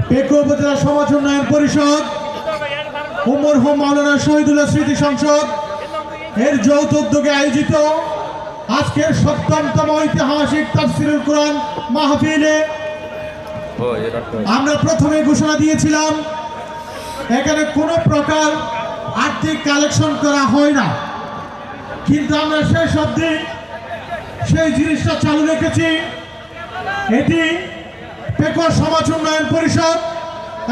পেকুয়া উপজেলা সমাজ উন্নয়ন পরিষদ ও মরহুম মাওলানা শহীদুল্লাহ স্মৃতি সংসদ এর যৌথ উদ্যোগে আয়োজিত আজকের ৭ম ঐতিহাসিক তাফসীরুল কোরআন মাহফিলে আমরা প্রথমে ঘোষণা দিয়েছিলাম এখানে কোনো প্রকার আর্থিক কালেকশন করা হয় না, কিন্তু আমরা শেষ অবধি সেই জিনিসটা চালু রেখেছি। এটি পেকুয়া সমাজ উন্নয়ন পরিষদ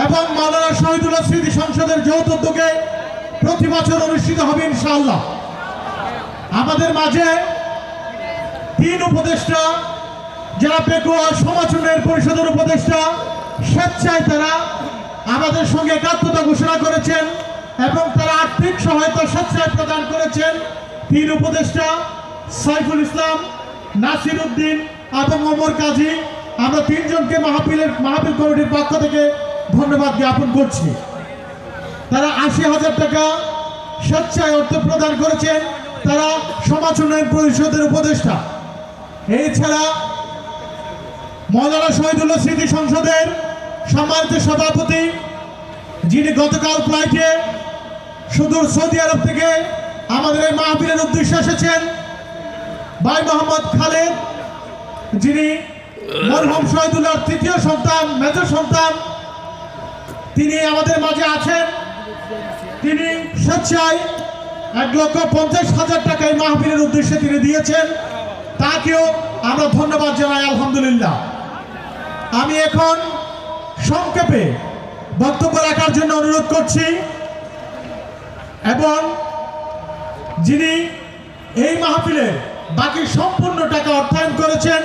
এবং মাওলানা শহীদুল্লাহ স্মৃতি সংসদের যৌথ উদ্যোগে প্রতি বছর অনুষ্ঠিত হবে ইনশাআল্লাহ। আমাদের মাঝে 3 উপদেষ্টা যারা পেকুয়া সমাজ উন্নয়ন পরিষদের উপদেষ্টা স্বেচ্ছায় তারা আমাদের সঙ্গে একাত্মতা ঘোষণা করেছেন এবং তারা আর্থিক সহায়তা স্বেচ্ছায় প্রদান করেছেন। 3 উপদেষ্টা সাইফুল ইসলাম, নাসির উদ্দিন এবং ওমর কাজী, আমরা 3 জনকে মাহফিল কমিটির পক্ষ থেকে ধন্যবাদ জ্ঞাপন করছি। তারা ৮০,০০০ টাকা স্বেচ্ছায় অর্থ প্রদান করেছেন, তারা সমাজ উন্নয়ন পরিষদের উপদেষ্টা। এছাড়া মাওলানা শহীদুল্লাহ স্মৃতি সংসদের সম্মানিত সভাপতি, যিনি গতকাল ফ্লাইটে সুদূর সৌদি আরব থেকে আমাদের এই মাহফিলের উদ্দেশ্যে এসেছেন, ভাই মোহাম্মদ খালেদ, যিনি মরহুম শহীদুল্লাহর ৩য় সন্তান, মেজর সন্তান, তিনি আমাদের মাঝে আছেন। তিনি স্বেচ্ছায় ১,৫০,০০০ টাকা এই মাহফিলের উদ্দেশ্যে তিনি দিয়েছেন, তাকেও আমরা ধন্যবাদ জানাই আলহামদুলিল্লাহ। আমি এখন সংক্ষেপে বক্তব্য রাখার জন্য অনুরোধ করছি এবং যিনি এই মাহফিলের বাকি সম্পূর্ণ টাকা অর্থায়ন করেছেন,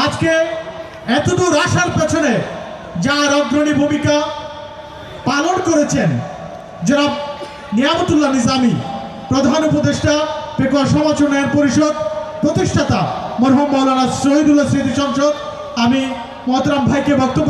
আজকে এতদূর আসার পেছনে যার অগ্রণী ভূমিকা পালন করেছেন জনাব নিয়ামতুল্লাহ নিজামী, প্রধান উপদেষ্টা পেকুয়া সমাজ উন্নয়ন পরিষদ, প্রতিষ্ঠাতা মরহুম মাওলানা শহীদুল্লাহ স্মৃতি সংসদ। আমি মোহতারাম ভাইকে বক্তব্য